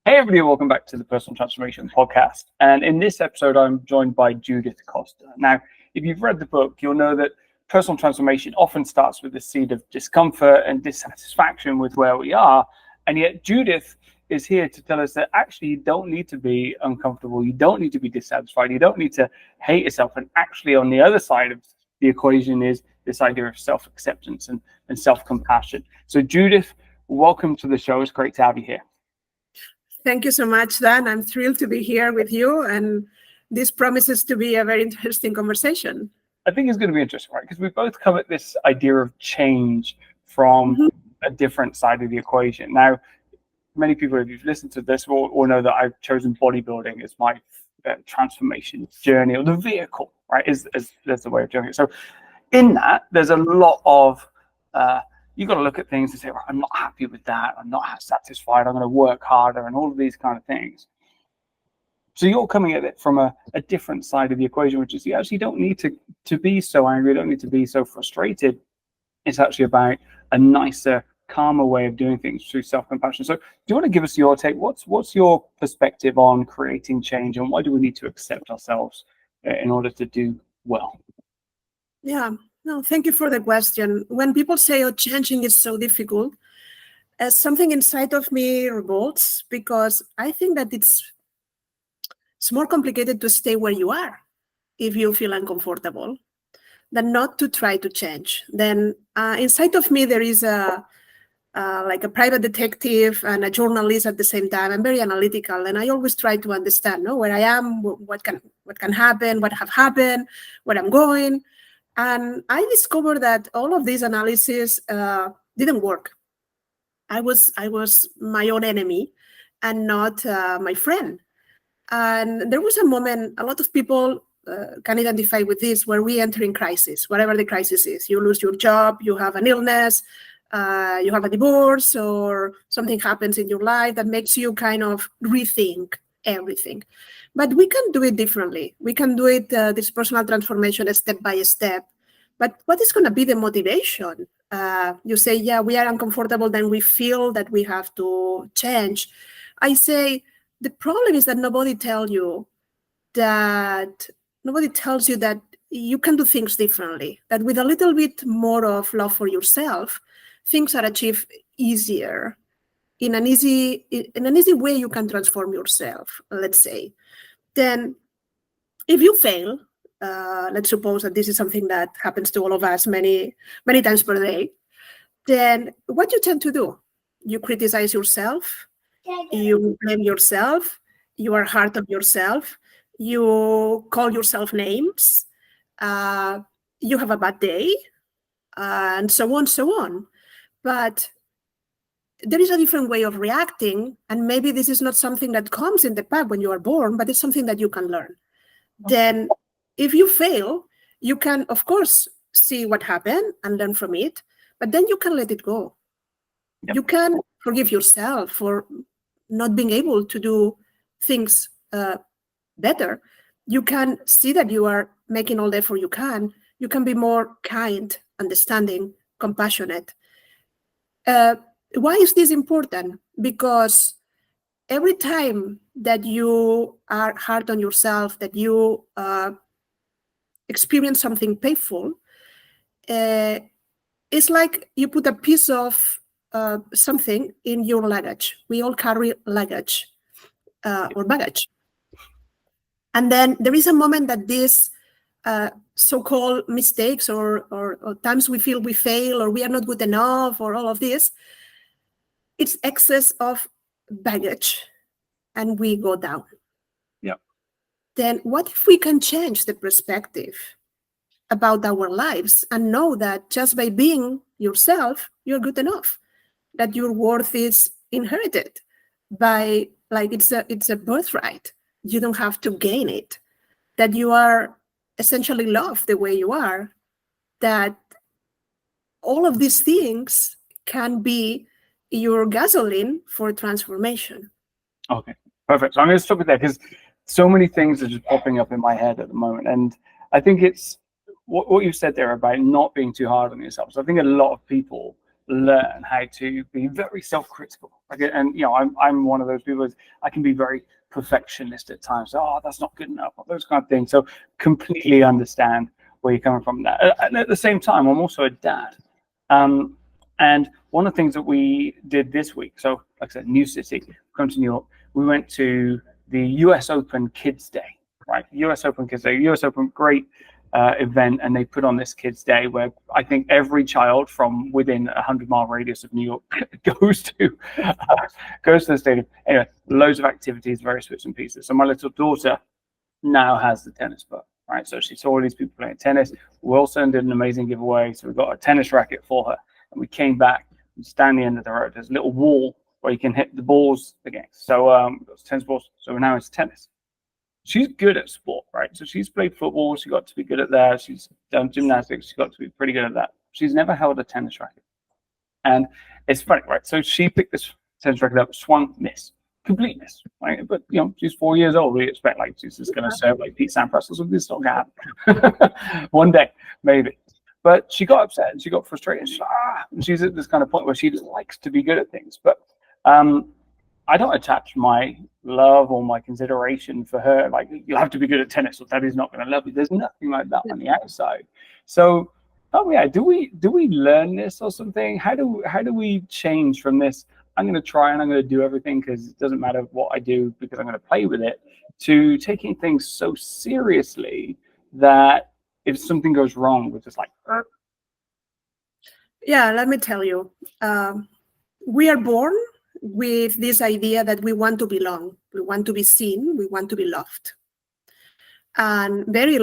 Hey everybody, welcome back to the Personal Transformation Podcast. And in this episode, I'm joined by Judith Costa. Now, if you've read the book, you'll know that personal transformation often starts with the seed of discomfort and dissatisfaction with where we are. And yet Judith is here to tell us that actually you don't need to be uncomfortable. You don't need to be dissatisfied. You don't need to hate yourself. And actually on the other side of the equation is this idea of self-acceptance and self-compassion. So Judith, welcome to the show. It's great to have you here. Thank you so much, Dan. I'm thrilled to be here with you, and this promises to be a very interesting conversation. I think it's going to be interesting, right? Because we both come at this idea of change from a different side of the equation. Now, many people, if you've listened to this, will know that I've chosen bodybuilding as my transformation journey, or the vehicle, right? That's the way of doing it. So in that, there's a lot of you've got to look at things and say, well, I'm not happy with that. I'm not satisfied. I'm going to work harder and all of these kind of things. So you're coming at it from a different side of the equation, which is you actually don't need to be so angry. You don't need to be so frustrated. It's actually about a nicer, calmer way of doing things through self-compassion. So do you want to give us your take? What's your perspective on creating change, and why do we need to accept ourselves in order to do well? Yeah. No, thank you for the question. When people say, oh, changing is so difficult, something inside of me revolts, because I think that it's more complicated to stay where you are if you feel uncomfortable than not to try to change. Then inside of me, there is like a private detective and a journalist at the same time. I'm very analytical, and I always try to understand where I am, what can happen, what have happened, where I'm going. And I discovered that all of these analysis didn't work. I was my own enemy and not my friend. And there was a moment, a lot of people can identify with this, where we enter in crisis, whatever the crisis is. You lose your job, you have an illness, you have a divorce, or something happens in your life that makes you kind of rethink everything. But we can do it differently. We can do it, this personal transformation, step by step. But what is going to be the motivation? You say, yeah, we are uncomfortable, then we feel that we have to change. I say, the problem is that nobody tells you that you can do things differently, that with a little bit more of love for yourself, things are achieved easier. In an easy way, you can transform yourself, let's say. Then if you fail, let's suppose that this is something that happens to all of us many times per day, then what you tend to do, you criticize yourself, you blame yourself, you are hard on yourself, you call yourself names, you have a bad day, and so on. But there is a different way of reacting, and maybe this is not something that comes in the pack when you are born, but it's something that you can learn. Then if you fail, you can, of course, see what happened and learn from it, but then you can let it go. Yep. You can forgive yourself for not being able to do things better. You can see that you are making all the effort you can. You can be more kind, understanding, compassionate. Why is this important? Because every time that you are hard on yourself, that you experience something painful, it's like you put a piece of something in your luggage. We all carry luggage or baggage. And then there is a moment that these so-called mistakes or times we feel we fail or we are not good enough or all of this, it's excess of baggage and we go down. Yeah. Then what if we can change the perspective about our lives and know that just by being yourself, you're good enough, that your worth is inherited by, like, it's a birthright. You don't have to gain it, that you are essentially loved the way you are, that all of these things can be your gasoline for transformation. Okay, perfect. So I'm going to stop it there because so many things are just popping up in my head at the moment. And I think it's what you said there about not being too hard on yourself. So I think a lot of people learn how to be very self-critical. And I'm one of those people. I can be very perfectionist at times. Oh, that's not good enough, those kind of things. So completely understand where you're coming from. That, and at the same time, I'm also a dad. And one of the things that we did this week, so like I said, new city, come to New York, we went to the US Open Kids Day, right? US Open Kids Day, US Open, great event, and they put on this Kids Day where I think every child from within a 100-mile radius of New York goes to the stadium. Anyway, loads of activities, various bits and pieces. So my little daughter now has the tennis book, right? So she saw all these people playing tennis. Wilson did an amazing giveaway, so we got a tennis racket for her, and we came back and stand the end of the road. There's a little wall where you can hit the balls against. So got tennis balls. So now it's tennis. She's good at sport, right? So she's played football. She got to be good at that. She's done gymnastics. She got to be pretty good at that. She's never held a tennis racket. And it's funny, right? So she picked this tennis racket up, swung, miss, complete miss, right? But, she's 4 years old. We expect, like, she's just going to serve like Pete Sampras or something. This is not going to happen. One day, maybe. But she got upset and she got frustrated. And she's at this kind of point where she just likes to be good at things. But I don't attach my love or my consideration for her. Like, you have to be good at tennis or daddy's not going to love you. There's nothing like that on the outside. So, do we learn this or something? How do we change from this? I'm going to try and I'm going to do everything because it doesn't matter what I do because I'm going to play with it, to taking things so seriously that if something goes wrong, we're just like, Yeah, let me tell you, we are born with this idea that we want to belong, we want to be seen, we want to be loved. And very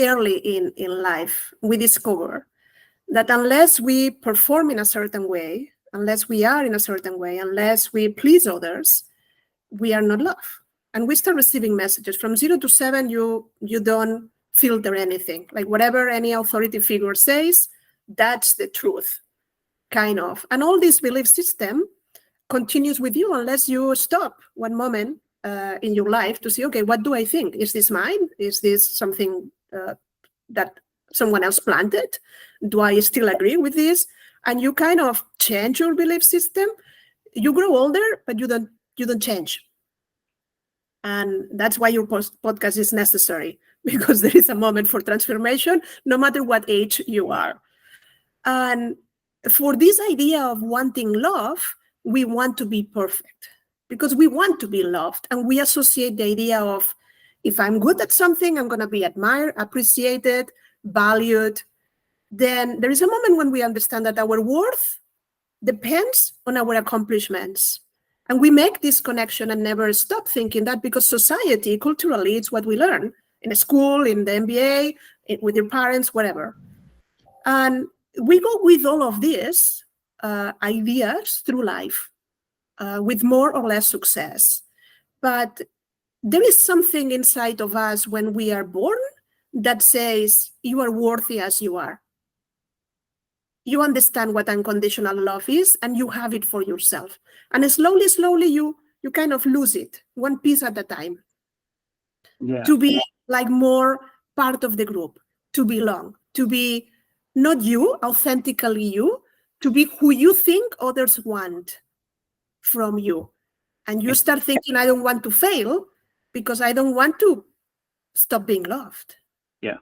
early in life, we discover that unless we perform in a certain way, unless we are in a certain way, unless we please others, we are not loved. And we start receiving messages from 0 to 7. You don't filter anything. Like whatever any authority figure says, that's the truth, kind of. And all this belief system continues with you unless you stop one moment in your life to say, okay, what do I think? Is this mine? Is this something that someone else planted? Do I still agree with this? And you kind of change your belief system. You grow older, but you don't change. And that's why your podcast is necessary, because there is a moment for transformation, no matter what age you are. And for this idea of wanting love, we want to be perfect because we want to be loved. And we associate the idea of, if I'm good at something, I'm going to be admired, appreciated, valued. Then there is a moment when we understand that our worth depends on our accomplishments. And we make this connection and never stop thinking that, because society, culturally, it's what we learn in school, in the MBA, with your parents, whatever. And we go with all of these ideas through life with more or less success. But there is something inside of us when we are born that says you are worthy as you are. You understand what unconditional love is, and you have it for yourself. And slowly, you kind of lose it, one piece at a time. Yeah. To be like more part of the group, to belong, to be not you, authentically you, to be who you think others want from you. And you start thinking, I don't want to fail because I don't want to stop being loved. Yeah.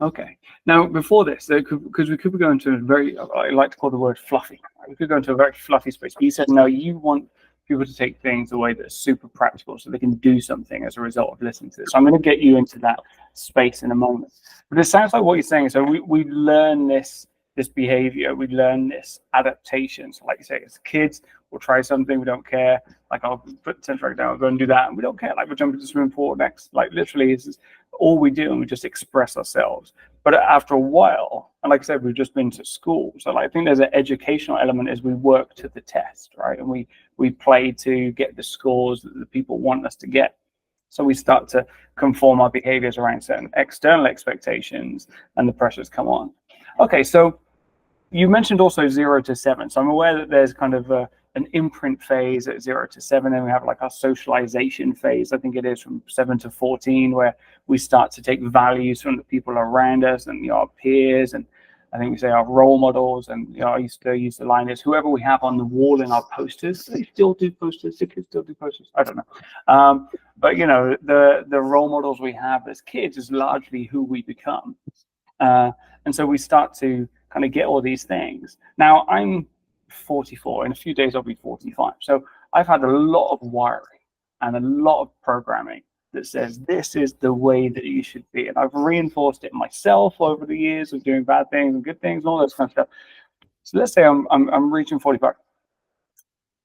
Okay. Now, before this, because we could be going to a very, I like to call the word fluffy. We could go into a very fluffy space. But you said, no, you want people to take things away that are super practical so they can do something as a result of listening to this. So I'm going to get you into that space in a moment. But it sounds like what you're saying. So we learn this behavior, we learn this adaptation. So like you say, as kids, we'll try something, we don't care. Like, I'll put the tennis racket down, I'll go and do that, and we don't care. Like, we're jumping to the swimming pool next. Like, literally, this is all we do, and we just express ourselves. But after a while, and like I said, we've just been to school. So like, I think there's an educational element as we work to the test, right? And we play to get the scores that the people want us to get. So we start to conform our behaviors around certain external expectations, and the pressures come on. Okay, so you mentioned also 0 to 7. So I'm aware that there's kind of an imprint phase at 0 to 7, and we have like our socialization phase, I think it is from 7 to 14, where we start to take values from the people around us and our peers, and I think we say our role models, and I used to use the line is whoever we have on the wall in our posters. They still do posters. The kids still do posters. I don't know. But the role models we have as kids is largely who we become, and so we start to kind of get all these things. Now I'm 44. In a few days I'll be 45. So I've had a lot of wiring and a lot of programming that says this is the way that you should be, and I've reinforced it myself over the years of doing bad things and good things and all this kind of stuff. So let's say I'm reaching 45.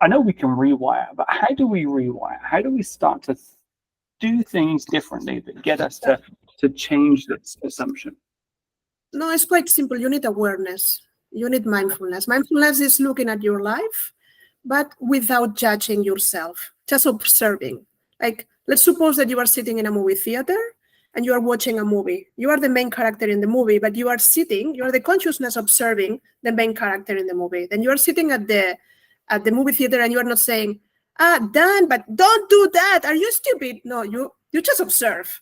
I know we can rewire, but how do we rewire? How do we start to do things differently that get us to change this assumption? No, it's quite simple. You need awareness. You need mindfulness. Mindfulness is looking at your life, but without judging yourself, just observing. Like, let's suppose that you are sitting in a movie theater and you are watching a movie. You are the main character in the movie, but you are the consciousness observing the main character in the movie. Then you are sitting at the movie theater and you are not saying, Dan, but don't do that. Are you stupid? No, you just observe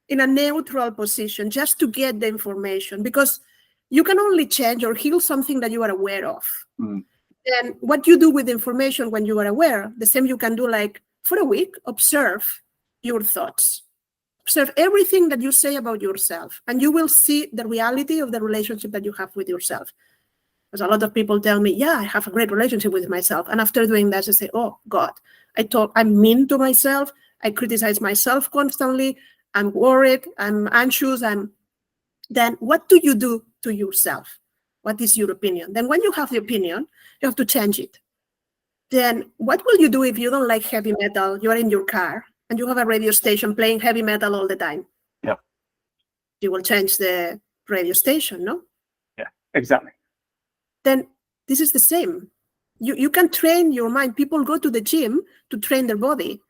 in a neutral position just to get the information, because you can only change or heal something that you are aware of. Mm. And what you do with information when you are aware, the same you can do, like for a week, observe your thoughts. Observe everything that you say about yourself, and you will see the reality of the relationship that you have with yourself. Because a lot of people tell me, yeah, I have a great relationship with myself. And after doing that, I say, oh God, I'm mean to myself. I criticize myself constantly. I'm worried, I'm anxious. Then what do you do to yourself? What is your opinion? Then when you have the opinion, you have to change it. Then what will you do if you don't like heavy metal? You are in your car and you have a radio station playing heavy metal all the time. Yeah. You will change the radio station, no? Yeah, exactly. Then this is the same. You can train your mind. People go to the gym to train their body.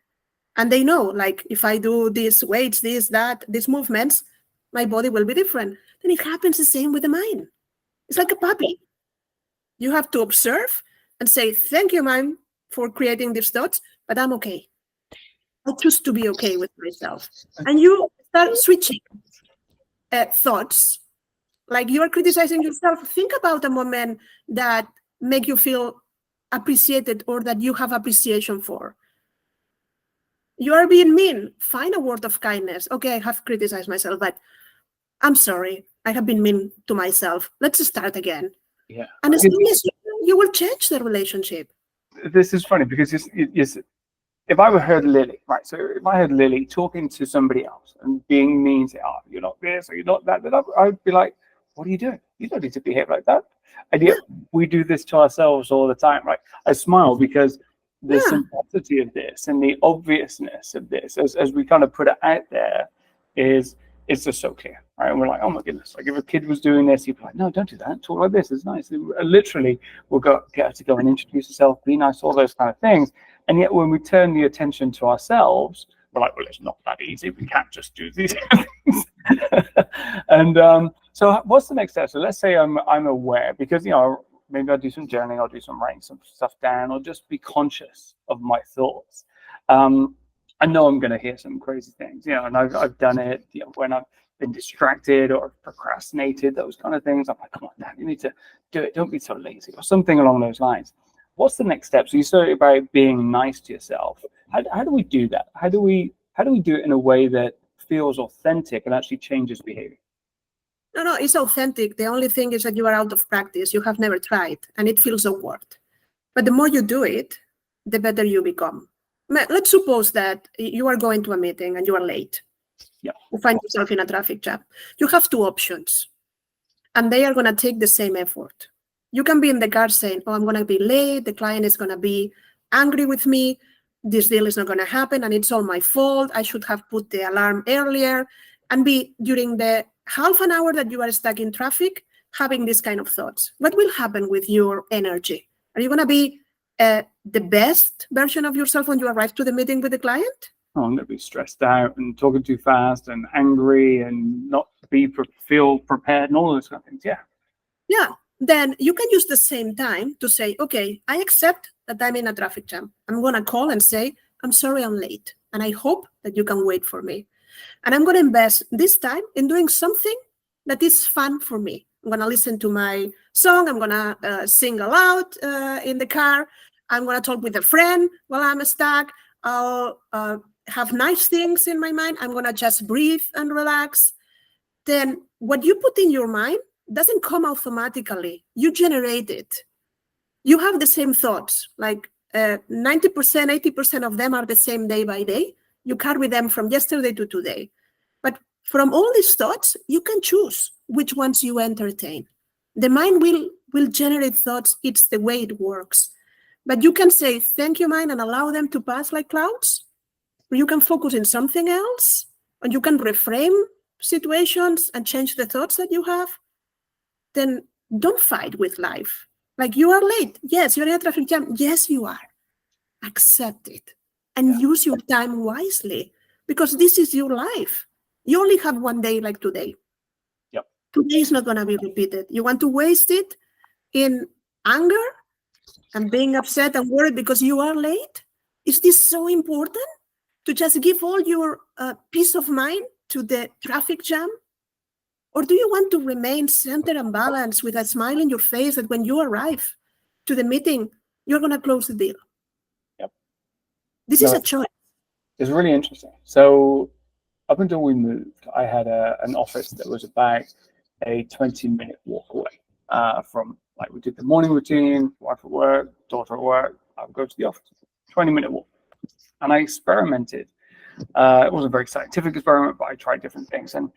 And they know, like, if I do these weights, these movements, my body will be different. Then it happens the same with the mind. It's like a puppy. You have to observe and say, thank you, mind, for creating these thoughts, but I'm okay. I choose to be okay with myself. And you start switching thoughts. Like you are criticizing yourself. Think about a moment that make you feel appreciated or that you have appreciation for. You are being mean. Find a word of kindness. Okay, I have criticized myself, but I'm sorry. I have been mean to myself. Let's start again. Yeah. And as long as you will change the relationship. This is funny because if I heard Lily, right? So if I heard Lily talking to somebody else and being mean, say, "Oh, you're not this or you're not that," then I'd be like, "What are you doing? You don't need to behave like that." And yet we do this to ourselves all the time, right? I smile because the simplicity of this and the obviousness of this, as we kind of put it out there, it's just so clear, right? And we're like, oh my goodness, like if a kid was doing this, you'd be like, no, don't do that. Talk like this. It's nice. Literally, we'll get her to go and introduce herself, be nice, all those kind of things. And yet when we turn the attention to ourselves, we're like, well, it's not that easy. We can't just do these things. And so what's the next step? So let's say I'm aware, because, maybe I'll do some journaling, I'll do some writing some stuff down, or just be conscious of my thoughts. I know I'm going to hear some crazy things, and I've done it, when I've been distracted or procrastinated, those kind of things. I'm like, come on, Dan, you need to do it. Don't be so lazy, or something along those lines. What's the next step? So you started about being nice to yourself. How do we do that? How do we do it in a way that feels authentic and actually changes behavior? No, it's authentic. The only thing is that you are out of practice. You have never tried, and it feels awkward. But the more you do it, the better you become. Let's suppose that you are going to a meeting and you are late. Yeah. You find yourself in a traffic jam. You have two options, and they are going to take the same effort. You can be in the car saying, oh, I'm going to be late. The client is going to be angry with me. This deal is not going to happen, and it's all my fault. I should have put the alarm earlier. And be during the half an hour that you are stuck in traffic, having these kind of thoughts. What will happen with your energy? Are you going to be the best version of yourself when you arrive to the meeting with the client? Oh, I'm going to be stressed out and talking too fast and angry and not feel prepared and all those kind of things. Yeah. Yeah. Then you can use the same time to say, okay, I accept that I'm in a traffic jam. I'm going to call and say, I'm sorry I'm late. And I hope that you can wait for me. And I'm going to invest this time in doing something that is fun for me. I'm going to listen to my song. I'm going to sing aloud in the car. I'm going to talk with a friend while I'm stuck. I'll have nice things in my mind. I'm going to just breathe and relax. Then what you put in your mind doesn't come automatically. You generate it. You have the same thoughts, like 90%, 80% of them are the same day by day. You carry them from yesterday to today. But from all these thoughts, you can choose which ones you entertain. The mind will generate thoughts. It's the way it works. But you can say, thank you, mind, and allow them to pass like clouds. Or you can focus on something else, and you can reframe situations and change the thoughts that you have. Then don't fight with life. Like, you are late. Yes, you're in a traffic jam. Yes, you are. Accept it and use your time wisely, because this is your life. You only have one day like today. Yep. Today is not going to be repeated. You want to waste it in anger and being upset and worried because you are late? Is this so important to just give all your peace of mind to the traffic jam? Or do you want to remain centered and balanced with a smile in your face that when you arrive to the meeting, you're going to close the deal? Yep. This is a choice. It's really interesting. So up until we moved, I had an office that was about a 20-minute walk away from, like, we did the morning routine, wife at work, daughter at work, I would go to the office, 20-minute walk. And I experimented. It wasn't a very scientific experiment, but I tried different things. And,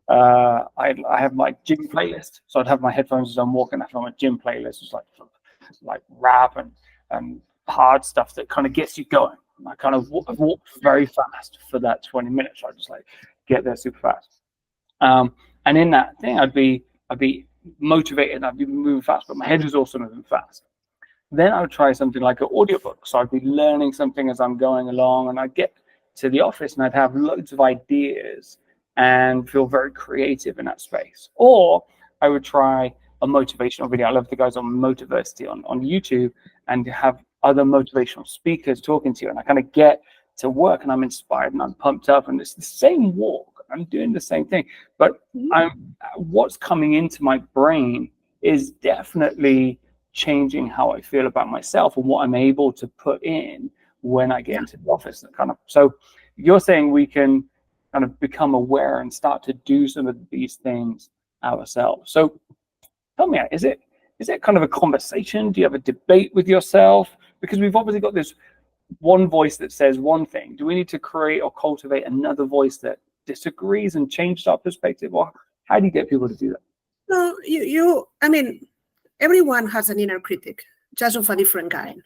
I have my gym playlist. So I'd have my headphones as I'm walking. I have my gym playlist. It's like rap and hard stuff that kind of gets you going. And I kind of walked very fast for that 20 minutes. I just get there super fast. And in that thing, I'd be motivated and I'd be moving fast, but my head was also moving fast. Then I would try something like an audiobook. So I'd be learning something as I'm going along, and I'd get to the office and I'd have loads of ideas and feel very creative in that space. Or I would try a motivational video. I love the guys on Motiversity on YouTube, and have other motivational speakers talking to you. And I kind of get to work and I'm inspired and I'm pumped up, and it's the same walk. I'm doing the same thing, but what's coming into my brain is definitely changing how I feel about myself and what I'm able to put in when I get into the office. So you're saying we can kind of become aware and start to do some of these things ourselves. So tell me, is it kind of a conversation? Do you have a debate with yourself? Because we've obviously got this one voice that says one thing. Do we need to create or cultivate another voice that disagrees and changes our perspective? Or how do you get people to do that? No, everyone has an inner critic, just of a different kind,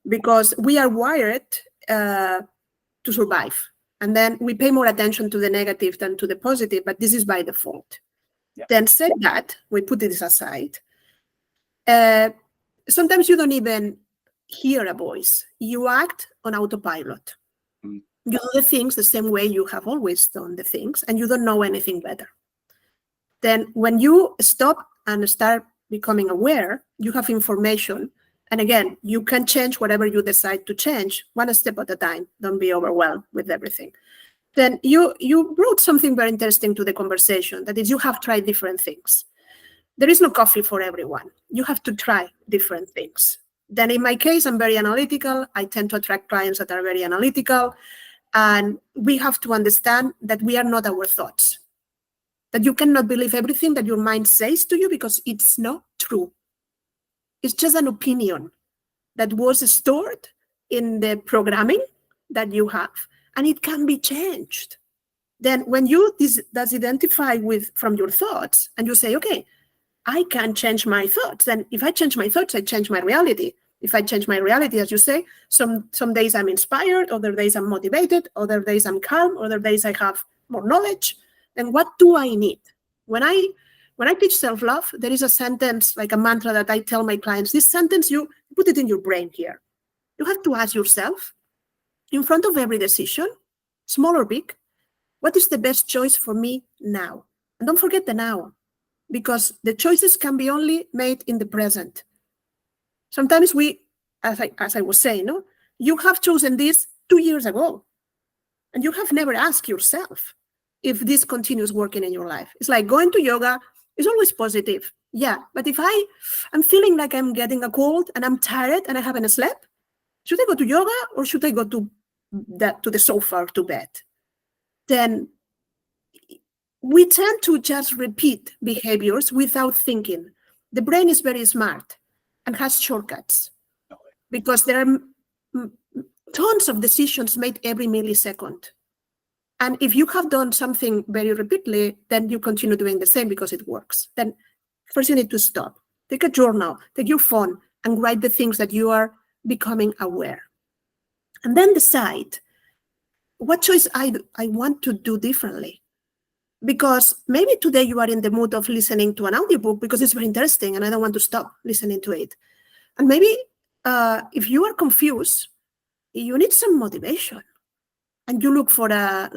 because we are wired to survive. And then we pay more attention to the negative than to the positive, but this is by default. Yeah. Then said that, we put this aside. Sometimes you don't even hear a voice. You act on autopilot. You do the things the same way you have always done the things, and you don't know anything better. Then when you stop and start becoming aware, you have information. And again, you can change whatever you decide to change, one step at a time. Don't be overwhelmed with everything. Then you brought something very interesting to the conversation. That is, you have tried different things. There is no coffee for everyone. You have to try different things. Then in my case, I'm very analytical. I tend to attract clients that are very analytical. And we have to understand that we are not our thoughts. That you cannot believe everything that your mind says to you, because it's not true. It's just an opinion that was stored in the programming that you have, and it can be changed. Then when you identify from your thoughts and you say, okay, I can change my thoughts. Then if I change my thoughts, I change my reality. If I change my reality, as you say, some days I'm inspired, other days I'm motivated, other days I'm calm, other days I have more knowledge. Then what do I need? When I teach self-love, there is a sentence, like a mantra, that I tell my clients. This sentence, you put it in your brain here. You have to ask yourself, in front of every decision, small or big, what is the best choice for me now? And don't forget the now, because the choices can be only made in the present. Sometimes we, as I was saying, you have chosen this 2 years ago, and you have never asked yourself if this continues working in your life. It's like going to yoga, It's always positive. Yeah, but if I'm feeling like I'm getting a cold and I'm tired and I haven't slept, should I go to yoga or should I go to the sofa or to bed? Then we tend to just repeat behaviors without thinking. The brain is very smart and has shortcuts because there are tons of decisions made every millisecond. And if you have done something very repeatedly, then you continue doing the same because it works. Then first you need to stop. Take a journal, take your phone, and write the things that you are becoming aware. And then decide what choice I want to do differently. Because maybe today you are in the mood of listening to an audiobook because it's very interesting and I don't want to stop listening to it. And maybe if you are confused, you need some motivation. And you look for a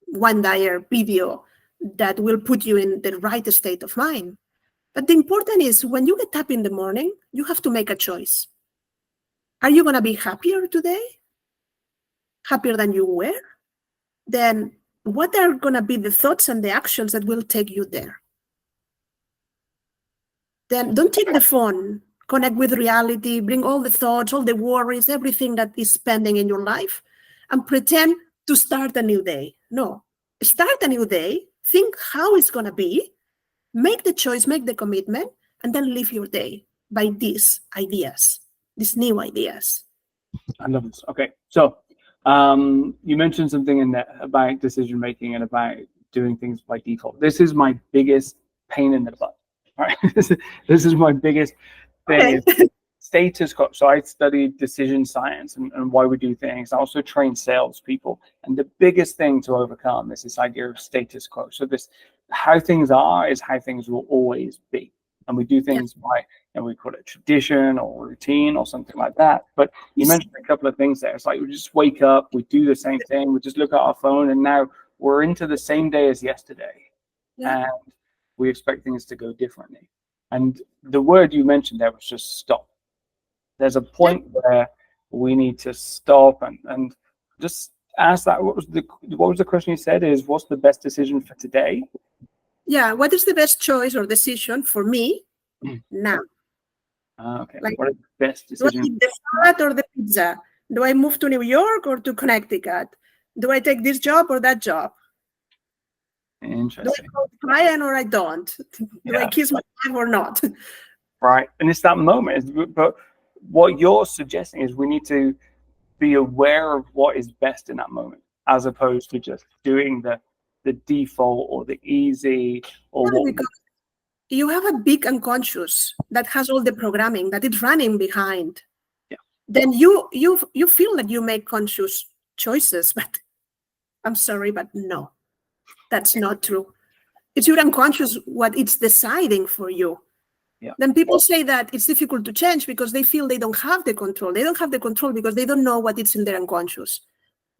one dire video that will put you in the right state of mind. But the important is when you get up in the morning, you have to make a choice. Are you going to be happier today? Happier than you were? Then what are going to be the thoughts and the actions that will take you there? Then don't take the phone, connect with reality, bring all the thoughts, all the worries, everything that is pending in your life, and pretend to start a new day. No, start a new day, think how it's going to be, make the choice, make the commitment, and then live your day by these ideas, these new ideas. I love this. Okay, so you mentioned something in there about decision making and about doing things by default. This is my biggest pain in the butt. All right, this is my biggest thing. Okay. Status quo. So I studied decision science and why we do things. I also train salespeople. And the biggest thing to overcome is this idea of status quo. So this, how things are is how things will always be. And we do things by, we call it tradition or routine or something like that. But you mentioned a couple of things there. It's like we just wake up, we do the same thing, we just look at our phone, and now we're into the same day as yesterday. Yeah. And we expect things to go differently. And the word you mentioned there was just stop. There's a point where we need to stop and just ask that. What was the question you said? Is what's the best decision for today? Yeah, what is the best choice or decision for me now? Okay. Like, what is the best decision? Do I eat the salad or the pizza? Do I move to New York or to Connecticut? Do I take this job or that job? Interesting. Do I go to client or I don't? Do I kiss my wife or not? Right. And it's that moment. But what you're suggesting is we need to be aware of what is best in that moment, as opposed to just doing the default or the easy or what. Because you have a big unconscious that has all the programming that is running behind. Yeah. Then you feel that you make conscious choices, but I'm sorry, but no, that's not true. It's your unconscious what it's deciding for you. Yeah. Then people say that it's difficult to change because they feel they don't have the control. They don't have the control because they don't know what is in their unconscious.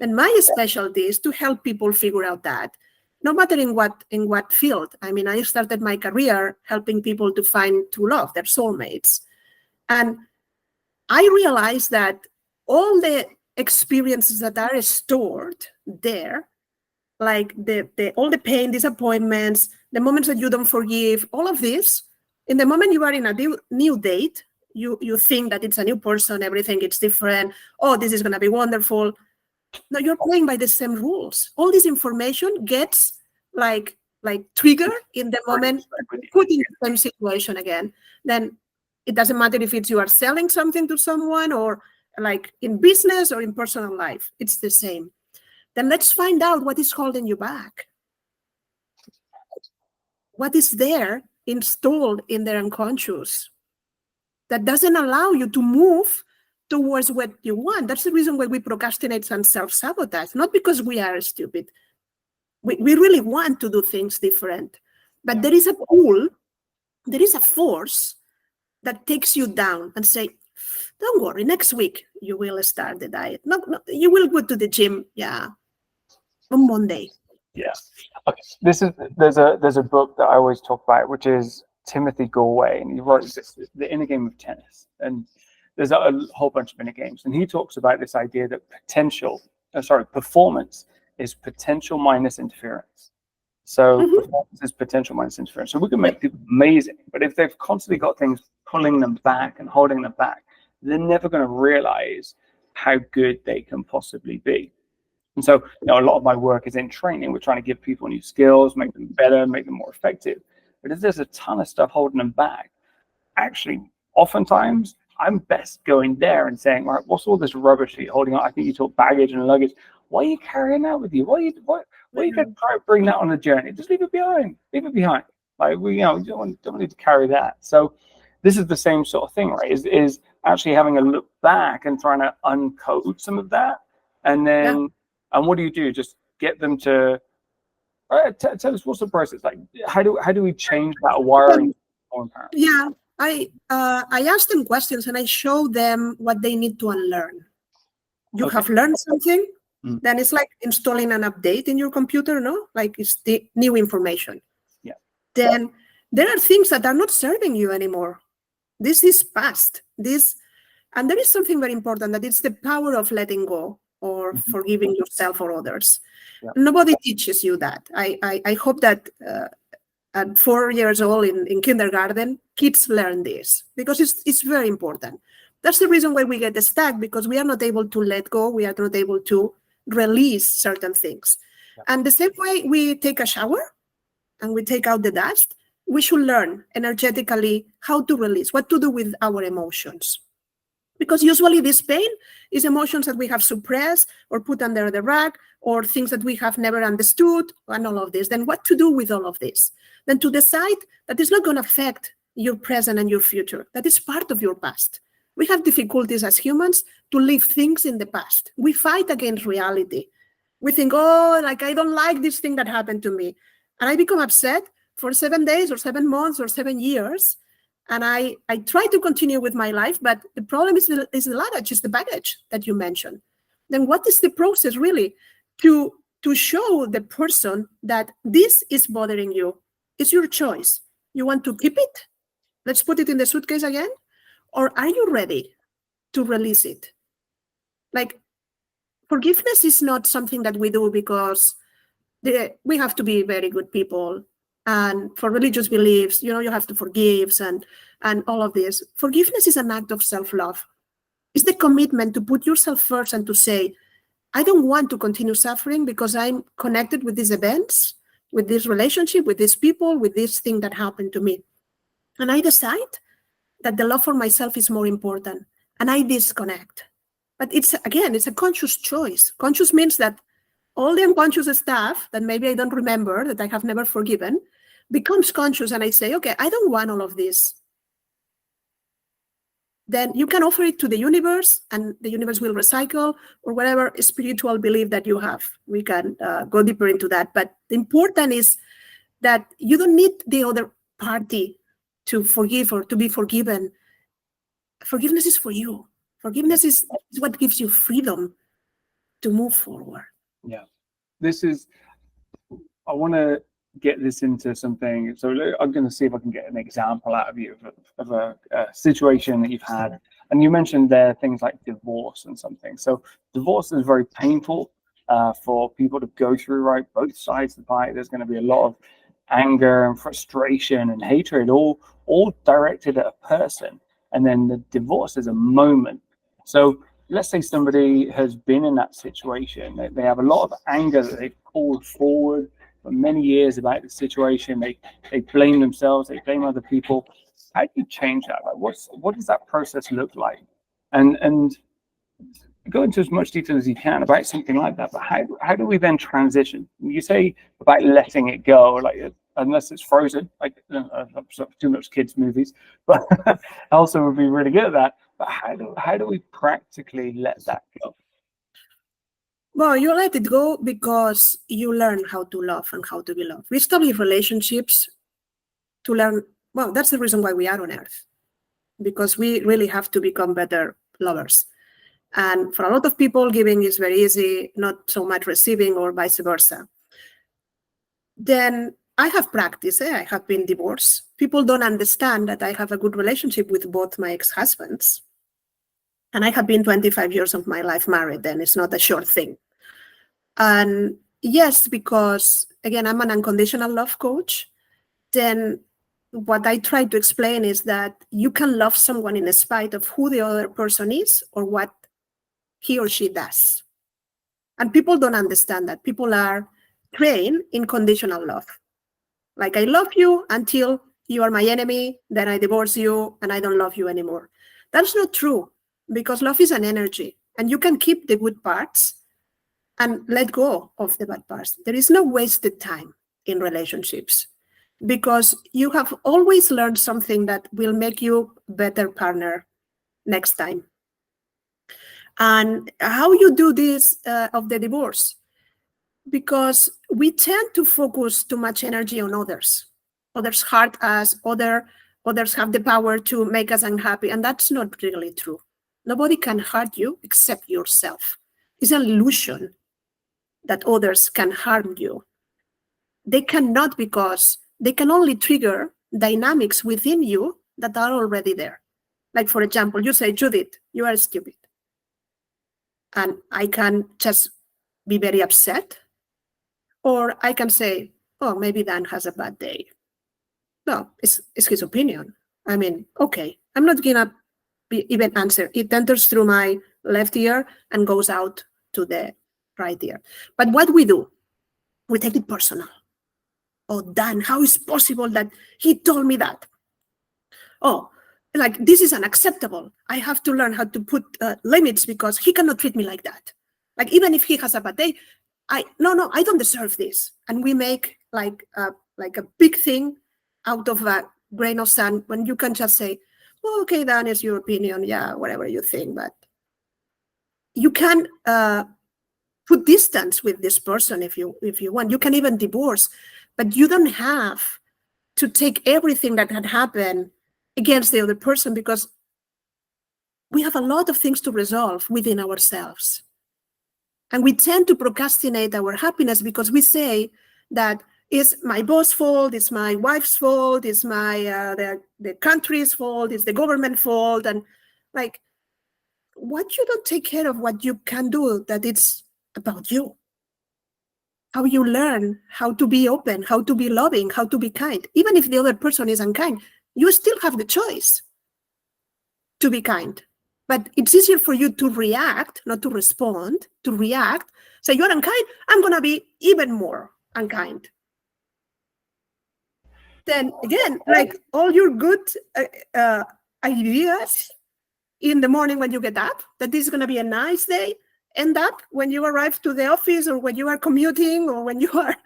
And my specialty is to help people figure out that, no matter in what field. I mean, I started my career helping people to find true love, their soulmates. And I realized that all the experiences that are stored there, like all the pain, disappointments, the moments that you don't forgive, all of this, in the moment you are in a new date, you think that it's a new person, everything is different. Oh, this is going to be wonderful. No, you're playing by the same rules. All this information gets like triggered in the moment, put in the same situation again. Then it doesn't matter if it's you are selling something to someone or like in business or in personal life, it's the same. Then let's find out what is holding you back. What is there installed in their unconscious that doesn't allow you to move towards what you want? That's the reason why we procrastinate and self-sabotage, not because we are stupid. We really want to do things different. But there is a pull, there is a force that takes you down and say, don't worry, next week you will start the diet. No, you will go to the gym, on Monday. Yeah. Okay. There's a book that I always talk about, which is Timothy Galway, and he wrote this, The Inner Game of Tennis. And there's a whole bunch of inner games. And he talks about this idea that performance is potential minus interference. So performance is potential minus interference. So we can make people amazing, but if they've constantly got things pulling them back and holding them back, they're never going to realize how good they can possibly be. And so, a lot of my work is in training. We're trying to give people new skills, make them better, make them more effective. But if there's a ton of stuff holding them back, actually, oftentimes, I'm best going there and saying, right, what's all this rubbish that you're holding on? I think you talk baggage and luggage. Why are you carrying that with you? Why are you going to try to bring that on the journey? Just leave it behind. Leave it behind. Like we, don't need to carry that. So this is the same sort of thing, right? Is actually having a look back and trying to uncode some of that, and then and what do? Just get them to tell us what's the process like. How do we change that wiring? Yeah, I ask them questions and I show them what they need to unlearn. You have learned something, then it's like installing an update in your computer, no? Like it's the new information. Yeah. Then there are things that are not serving you anymore. This is past. And there is something very important, that it's the power of letting go or forgiving yourself or others. Yeah. Nobody teaches you that. I hope that at 4 years old in kindergarten, kids learn this because it's very important. That's the reason why we get stuck, because we are not able to let go. We are not able to release certain things. Yeah. And the same way we take a shower and we take out the dust, we should learn energetically how to release, what to do with our emotions. Because usually this pain is emotions that we have suppressed or put under the rug, or things that we have never understood, and all of this. Then what to do with all of this? Then to decide that it's not going to affect your present and your future, that is part of your past. We have difficulties as humans to leave things in the past. We fight against reality. We think, I don't like this thing that happened to me. And I become upset for 7 days or 7 months or 7 years. And I try to continue with my life, but the problem is the luggage, is the baggage that you mentioned. Then what is the process really to show the person that this is bothering you? It's your choice. You want to keep it? Let's put it in the suitcase again. Or are you ready to release it? Like, forgiveness is not something that we do because we have to be very good people. And for religious beliefs, you have to forgive and all of this. Forgiveness is an act of self-love. It's the commitment to put yourself first and to say, I don't want to continue suffering because I'm connected with these events, with this relationship, with these people, with this thing that happened to me. And I decide that the love for myself is more important, and I disconnect. But it's a conscious choice. Conscious means that all the unconscious stuff that maybe I don't remember, that I have never forgiven, becomes conscious, and I say, okay, I don't want all of this. Then you can offer it to the universe, and the universe will recycle, or whatever spiritual belief that you have. We can go deeper into that. But the important is that you don't need the other party to forgive or to be forgiven. Forgiveness is for you. Forgiveness is what gives you freedom to move forward. Yeah. I want to get this into something. So I'm going to see if I can get an example out of you of a situation that you've had. And you mentioned there things like divorce and something. So divorce is very painful for people to go through, right? Both sides of the fight. There's going to be a lot of anger and frustration and hatred, all directed at a person. And then the divorce is a moment. So let's say somebody has been in that situation. They have a lot of anger that they've pulled forward for many years about the situation. They blame themselves, they blame other people. How do you change that? Like what does that process look like? And go into as much detail as you can about something like that, but how do we then transition? You say about letting it go, like unless it's Frozen, like too much kids movies, but Elsa would be really good at that. But how do we practically let that go? Well, you let it go because you learn how to love and how to be loved. We establish relationships to learn. Well, that's the reason why we are on Earth, because we really have to become better lovers. And for a lot of people, giving is very easy, not so much receiving, or vice versa. Then I have practiced. I have been divorced. People don't understand that I have a good relationship with both my ex-husbands. And I have been 25 years of my life married, and it's not a short thing. And Yes, because again, I'm an unconditional love coach. Then what I try to explain is that you can love someone in spite of who the other person is or what he or she does. And people don't understand that. People are trained in conditional love. Like, I love you until you are my enemy, then I divorce you and I don't love you anymore. That's not true, because love is an energy and you can keep the good parts and let go of the bad parts. There is no wasted time in relationships, because you have always learned something that will make you a better partner next time. And how you do this of the divorce? Because we tend to focus too much energy on others. Others hurt us, others have the power to make us unhappy, and that's not really true. Nobody can hurt you except yourself. It's an illusion that others can harm you. They cannot, because they can only trigger dynamics within you that are already there. Like, for example, you say, Judith, you are stupid. And I can just be very upset. Or I can say, oh, maybe Dan has a bad day. No, it's his opinion. I mean, okay, I'm not going to even answer. It enters through my left ear and goes out to the right ear. But what we do, we take it personal. Oh, Dan, how is it possible that he told me that? Oh, like, this is unacceptable. I have to learn how to put limits, because he cannot treat me like that. Like, even if he has a bad day, I don't deserve this. And we make like a big thing out of a grain of sand, when you can just say, oh, okay, Dan, it's your opinion. Yeah, whatever you think. But you can put distance with this person if you want. You can even divorce, but you don't have to take everything that had happened against the other person, because we have a lot of things to resolve within ourselves. And we tend to procrastinate our happiness because we say that it's my boss' fault, it's my wife's fault, it's my the country's fault, it's the government fault. And like, what you don't take care of what you can do, that it's about you. How you learn how to be open, how to be loving, how to be kind. Even if the other person is unkind, you still have the choice to be kind. But it's easier for you to react, not to respond, to react. Say, you're unkind, I'm going to be even more unkind. Then again, like, all your good ideas in the morning when you get up, that this is going to be a nice day, end up when you arrive to the office, or when you are commuting, or when you are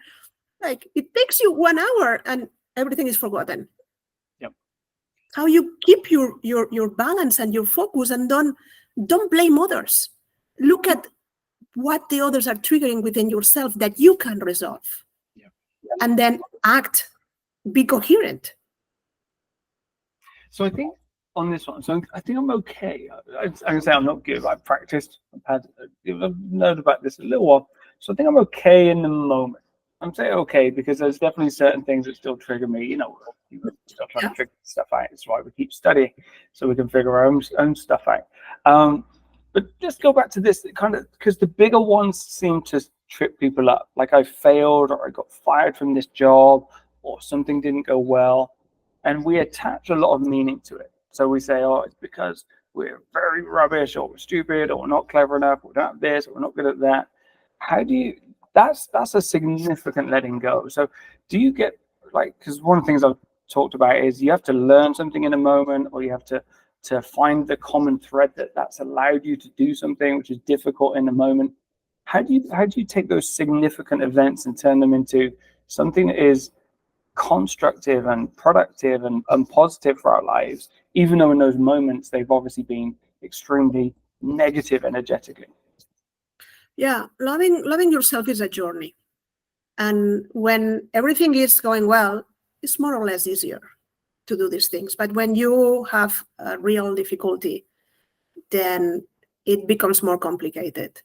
like, it takes you 1 hour and everything is forgotten. Yep. How you keep your balance and your focus, and don't blame others. Look at what the others are triggering within yourself that you can resolve. Yep. And then act, be coherent. So I think on this one, so I think I'm okay. I can say I'm not good. I've practiced. I've known about this a little while. So I think I'm okay in the moment. I'm saying okay because there's definitely certain things that still trigger me. You know, we're still trying to figure stuff out. That's why we keep studying, so we can figure our own stuff out. But just go back to this kind of, because the bigger ones seem to trip people up. Like, I failed, or I got fired from this job, or something didn't go well. And we attach a lot of meaning to it. So we say, oh, it's because we're very rubbish, or we're stupid, or we're not clever enough, or we don't have this, or we're not good at that. How do you, that's a significant letting go. So do you get, like, because one of the things I've talked about is you have to learn something in a moment, or you have to find the common thread that's allowed you to do something which is difficult in the moment. How do you take those significant events and turn them into something that is constructive and productive and positive for our lives, even though in those moments they've obviously been extremely negative energetically? Yeah, loving yourself is a journey. And when everything is going well, it's more or less easier to do these things. But when you have a real difficulty, then it becomes more complicated.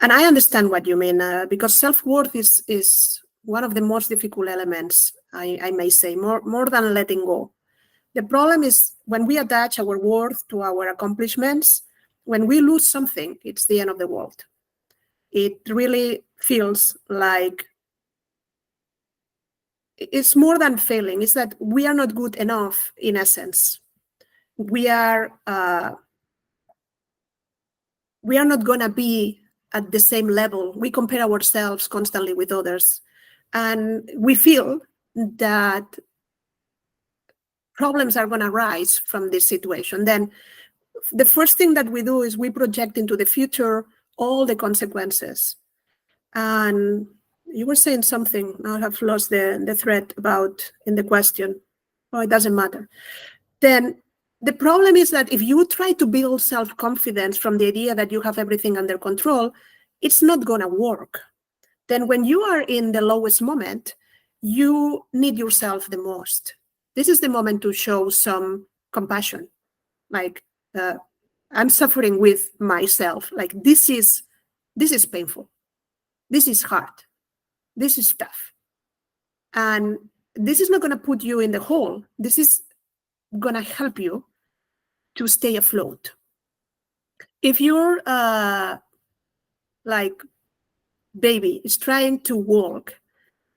And I understand what you mean, because self-worth is one of the most difficult elements, I may say, more than letting go. The problem is when we attach our worth to our accomplishments. When we lose something, it's the end of the world. it really feels like it's more than failing. It's that we are not good enough, in essence. We are not going to be at the same level. We compare ourselves constantly with others. And we feel that problems are going to rise from this situation. Then the first thing that we do is we project into the future all the consequences. And you were saying something, now I have lost the thread about in the question. Oh, it doesn't matter. Then the problem is that if you try to build self-confidence from the idea that you have everything under control, it's not going to work. Then when you are in the lowest moment, you need yourself the most. This is the moment to show some compassion. Like, I'm suffering with myself. Like, this is painful. This is hard. This is tough. And this is not going to put you in the hole. This is going to help you to stay afloat. If your like baby is trying to walk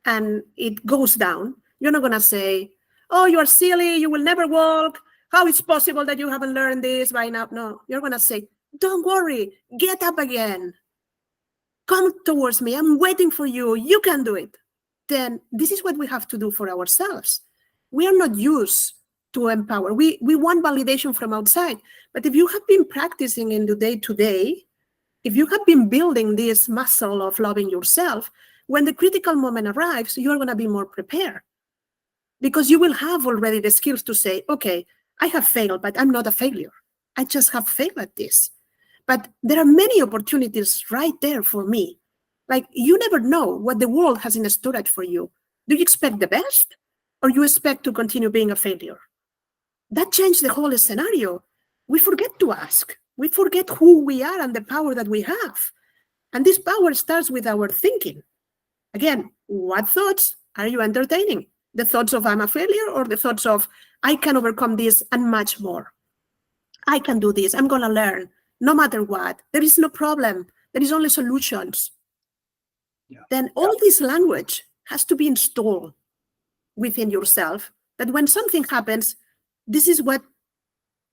and it goes down, you're not going to say, oh, you are silly, you will never walk. How is it possible that you haven't learned this by now? No, you're going to say, don't worry, get up again. Come towards me, I'm waiting for you, you can do it. Then this is what we have to do for ourselves. We are not used to empower. We want validation from outside. But if you have been practicing in the day-to-day, if you have been building this muscle of loving yourself, when the critical moment arrives, you are going to be more prepared. Because you will have already the skills to say, okay, I have failed, but I'm not a failure. I just have failed at this. But there are many opportunities right there for me. Like, you never know what the world has in storage for you. Do you expect the best? Or you expect to continue being a failure? That changed the whole scenario. We forget to ask. We forget who we are and the power that we have. And this power starts with our thinking. Again, what thoughts are you entertaining? The thoughts of I'm a failure, or the thoughts of I can overcome this and much more? I can do this. I'm going to learn no matter what. There is no problem. There is only solutions. Yeah. Then all this language has to be installed within yourself, that when something happens, this is what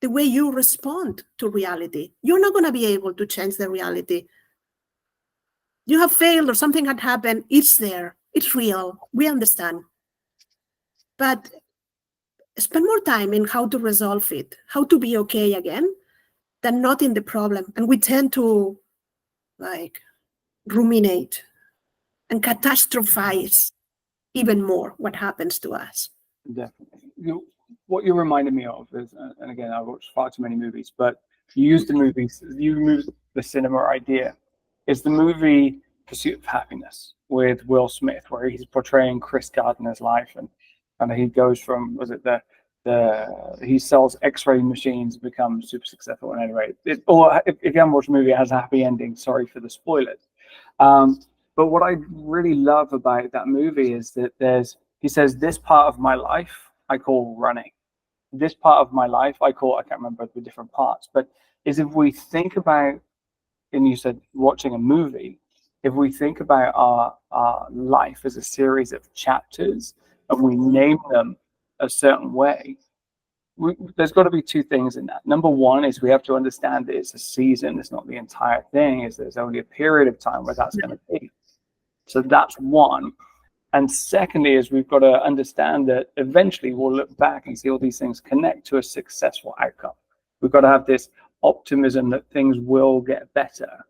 the way you respond to reality. You're not going to be able to change the reality. You have failed or something had happened. It's there. It's real. We understand. But spend more time in how to resolve it, how to be okay again, than not in the problem. And we tend to like ruminate and catastrophize even more what happens to us. Definitely. What you reminded me of is, and again, I've watched far too many movies, but you used the cinema idea. Is the movie Pursuit of Happiness with Will Smith, where he's portraying Chris Gardner's life, and he goes from, was it he sells X-ray machines, becomes super successful. And anyway, or if you haven't watched the movie, it has a happy ending. Sorry for the spoilers. But what I really love about that movie is that he says, this part of my life I call running. This part of my life I can't remember the different parts, but is if we think about, and you said watching a movie, if we think about our life as a series of chapters and we name them a certain way, there's got to be two things in that. Number one is we have to understand that it's a season, it's not the entire thing, is there's only a period of time where that's going to be. So that's one. And secondly is we've got to understand that eventually we'll look back and see all these things connect to a successful outcome. We've got to have this optimism that things will get better,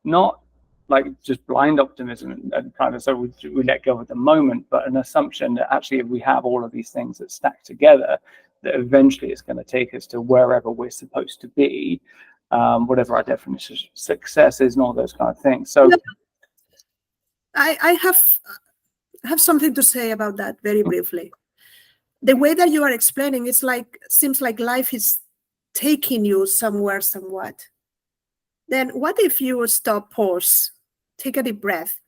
not like just blind optimism and kind of so we let go at the moment, but an assumption that actually if we have all of these things that stack together, that eventually it's going to take us to wherever we're supposed to be, whatever our definition of success is and all those kind of things. So I have something to say about that very briefly. The way that you are explaining, seems like life is taking you somewhere, somewhat. Then what if you stop, pause, take a deep breath,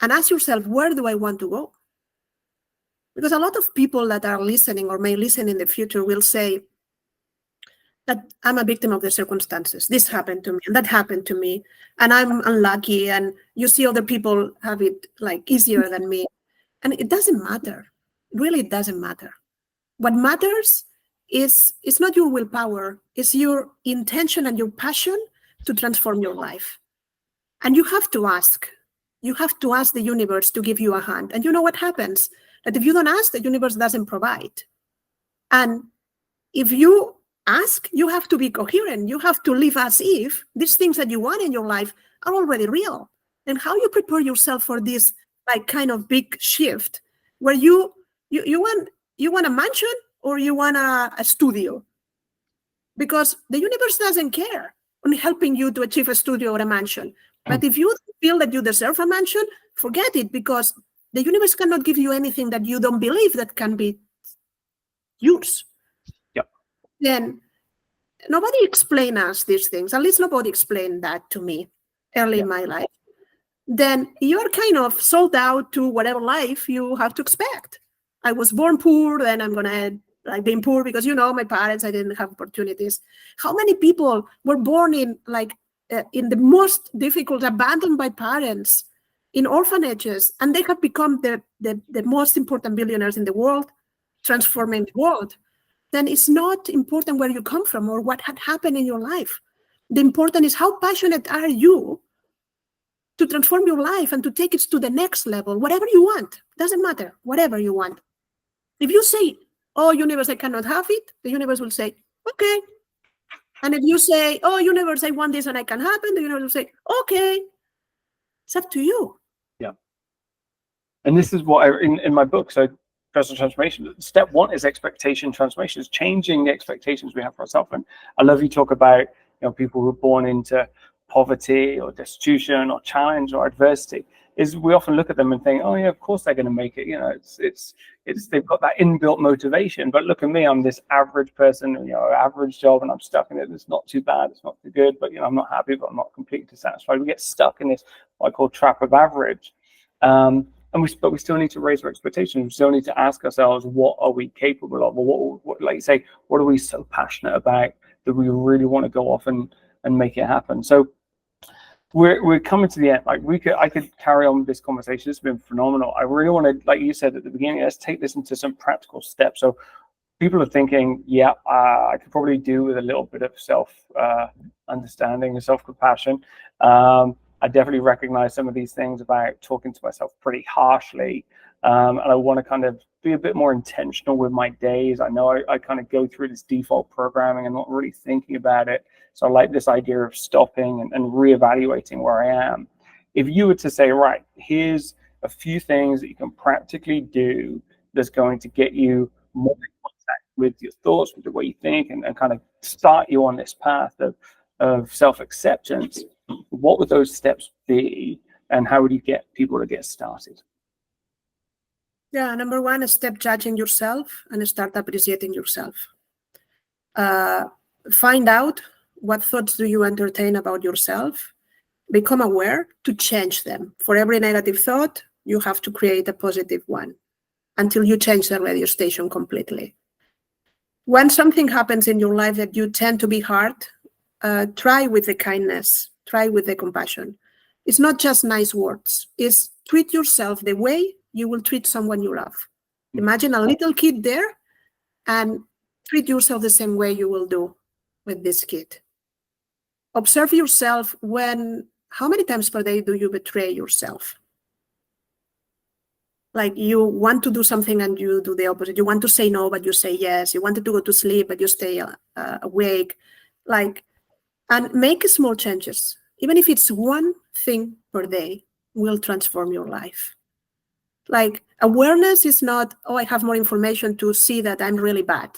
and ask yourself, where do I want to go? Because a lot of people that are listening or may listen in the future will say, that I'm a victim of the circumstances. This happened to me, and that happened to me, and I'm unlucky. And you see other people have it like easier than me, and it doesn't matter. Really, it doesn't matter. What matters is it's not your willpower; it's your intention and your passion to transform your life. And you have to ask. You have to ask the universe to give you a hand. And you know what happens? That if you don't ask, the universe doesn't provide. And if you ask, you have to be coherent. You have to live as if these things that you want in your life are already real. And how you prepare yourself for this like kind of big shift where you want a mansion or you want a studio? Because the universe doesn't care on helping you to achieve a studio or a mansion. But if you feel that you deserve a mansion, forget it, because the universe cannot give you anything that you don't believe that can be yours. Yep. Then nobody explained us these things. At least nobody explained that to me early in my life. Then you're kind of sold out to whatever life you have to expect. I was born poor, then I'm gonna like being poor because my parents, I didn't have opportunities. How many people were born in in the most difficult, abandoned by parents, in orphanages, and they have become the most important billionaires in the world, transforming the world? Then it's not important where you come from or what had happened in your life. The important is how passionate are you to transform your life and to take it to the next level, whatever you want. Doesn't matter, whatever you want. If you say, oh, universe, I cannot have it, the universe will say, okay. And if you say, oh, universe, I want this and I can happen, the universe will say, okay. It's up to you. Yeah. And this is what in my book, so personal transformation, step one is expectation transformation. It's changing the expectations we have for ourselves. And I love you talk about people who are born into poverty or destitution or challenge or adversity. Is we often look at them and think, oh yeah, of course they're going to make it. It's they've got that inbuilt motivation. But look at me, I'm this average person, average job, and I'm stuck in it. It's not too bad, it's not too good, but I'm not happy, but I'm not completely dissatisfied. We get stuck in this what I call trap of average. But we still need to raise our expectations. We still need to ask ourselves, what are we capable of, or what like you say, what are we so passionate about that we really want to go off and make it happen? So we're coming to the end. I could carry on with this conversation. It's been phenomenal. I really want to, like you said at the beginning, let's take this into some practical steps. So people are thinking, I could probably do with a little bit of self understanding and self-compassion. I definitely recognize some of these things about talking to myself pretty harshly. And I want to kind of be a bit more intentional with my days. I know I kind of go through this default programming and not really thinking about it. So I like this idea of stopping and reevaluating where I am. If you were to say, right, here's a few things that you can practically do that's going to get you more in contact with your thoughts, with the way you think, and kind of start you on this path of self-acceptance, what would those steps be, and how would you get people to get started? Yeah, number one is stop judging yourself and start appreciating yourself. Find out what thoughts do you entertain about yourself. Become aware to change them. For every negative thought, you have to create a positive one until you change the radio station completely. When something happens in your life that you tend to be hard, try with the kindness, try with the compassion. It's not just nice words. It's treat yourself the way you will treat someone you love. Imagine a little kid there and treat yourself the same way you will do with this kid. Observe yourself how many times per day do you betray yourself? Like you want to do something and you do the opposite. You want to say no, but you say yes. You wanted to go to sleep, but you stay awake. And make small changes. Even if it's one thing per day, will transform your life. Like awareness is not, I have more information to see that I'm really bad.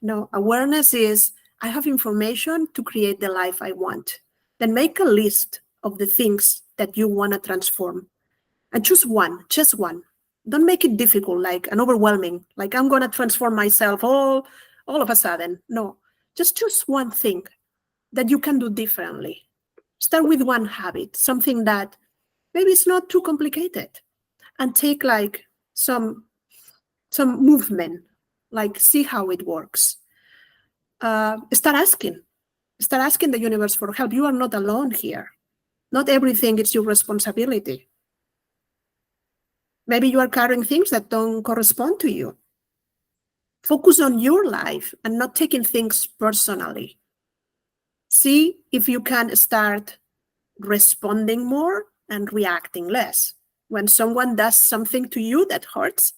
No, awareness is, I have information to create the life I want. Then make a list of the things that you want to transform. And choose one, just one. Don't make it difficult, like an overwhelming, like I'm going to transform myself all of a sudden. No, just choose one thing that you can do differently. Start with one habit, something that maybe it's not too complicated, and take like some movement, like see how it works. start asking the universe for help. You are not alone here. Not everything is your responsibility. Maybe you are carrying things that don't correspond to you. Focus on your life and not taking things personally. See if you can start responding more and reacting less. When someone does something to you that hurts,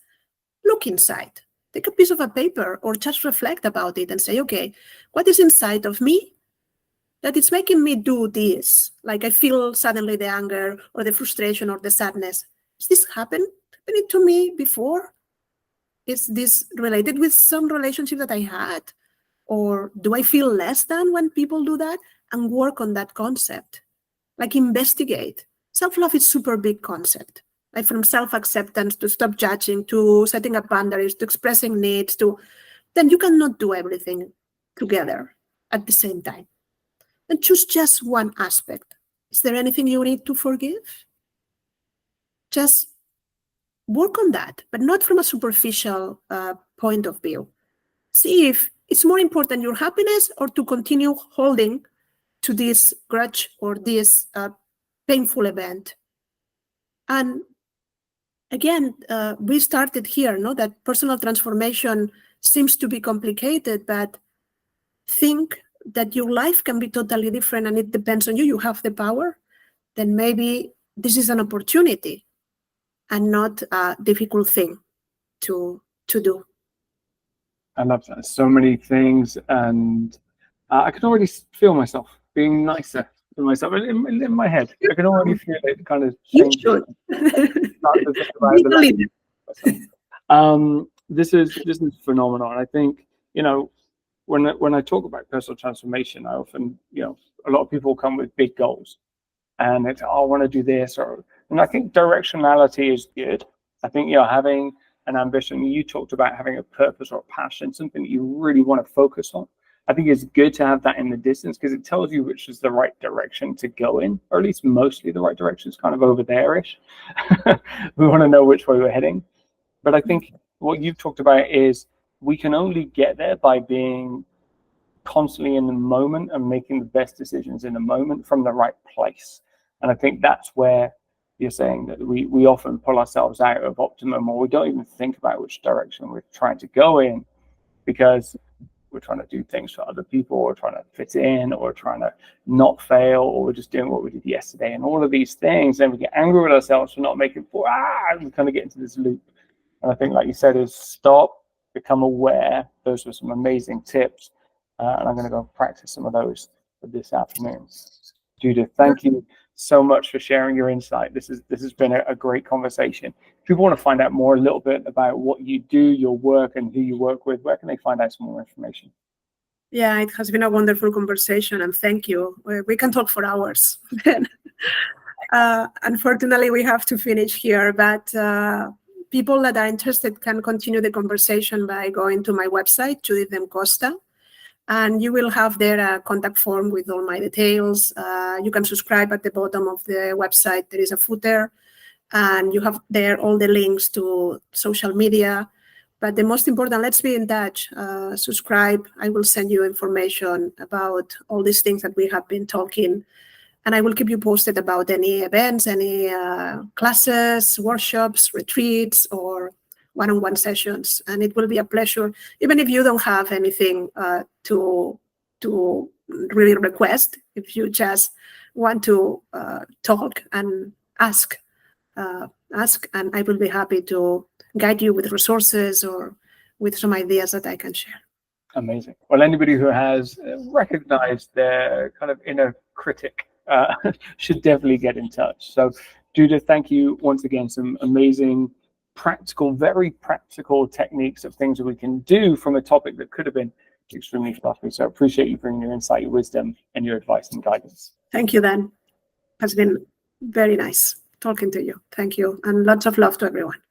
look inside. Take a piece of a paper or just reflect about it and say, okay, what is inside of me that is making me do this? Like I feel suddenly the anger or the frustration or the sadness. Has this happened to me before? Is this related with some relationship that I had? Or do I feel less than when people do that? And work on that concept. Like investigate. Self-love is super big concept. Like from self-acceptance to stop judging, to setting up boundaries, to expressing needs, then you cannot do everything together at the same time. And choose just one aspect. Is there anything you need to forgive? Just work on that, but not from a superficial point of view. See if it's more important your happiness or to continue holding to this grudge or this painful event. And again, we started here, no? That personal transformation seems to be complicated, but think that your life can be totally different and it depends on you. You have the power. Then maybe this is an opportunity and not a difficult thing to do. I love that. So many things, and I can already feel myself being nicer to myself in my head. I can already feel it kind of changing. You should. Start to think about this is phenomenal. And I think, when I talk about personal transformation, I often, a lot of people come with big goals, and it's, I want to do this, and I think directionality is good. I think, having an ambition, you talked about having a purpose or a passion, something that you really want to focus on. I think it's good to have that in the distance because it tells you which is the right direction to go in, or at least mostly the right direction is kind of over there-ish. We want to know which way we're heading. But I think what you've talked about is we can only get there by being constantly in the moment and making the best decisions in the moment from the right place. And I think that's where you're saying that we often pull ourselves out of optimum, or we don't even think about which direction we're trying to go in because we're trying to do things for other people, or trying to fit in, or trying to not fail, or we're just doing what we did yesterday, and all of these things. And we get angry with ourselves for not making we kind of get into this loop. And I think, like you said, is stop, become aware. Those were some amazing tips. And I'm going to go practice some of those for this afternoon. Judith, thank you so much for sharing your insight. This has been a great conversation. If people want to find out more, a little bit about what you do, your work, and who you work with, where can they find out some more information? Yeah, it has been a wonderful conversation, and thank you. We can talk for hours. Unfortunately, we have to finish here, but people that are interested can continue the conversation by going to my website, Judith Costa. And you will have there a contact form with all my details. You can subscribe at the bottom of the website. There is a footer, and you have there all the links to social media. But the most important, let's be in touch. Subscribe. I will send you information about all these things that we have been talking. And I will keep you posted about any events, any classes, workshops, retreats, or one-on-one sessions, and it will be a pleasure, even if you don't have anything to really request. If you just want to talk and ask, and I will be happy to guide you with resources or with some ideas that I can share. Amazing. Well, anybody who has recognized their kind of inner critic should definitely get in touch. So, Judith, thank you once again. Some amazing very practical techniques of things that we can do from a topic that could have been extremely fluffy. So I appreciate you bringing your insight, your wisdom, and your advice and guidance. Thank you, Dan. It has been very nice talking to you. Thank you. And lots of love to everyone.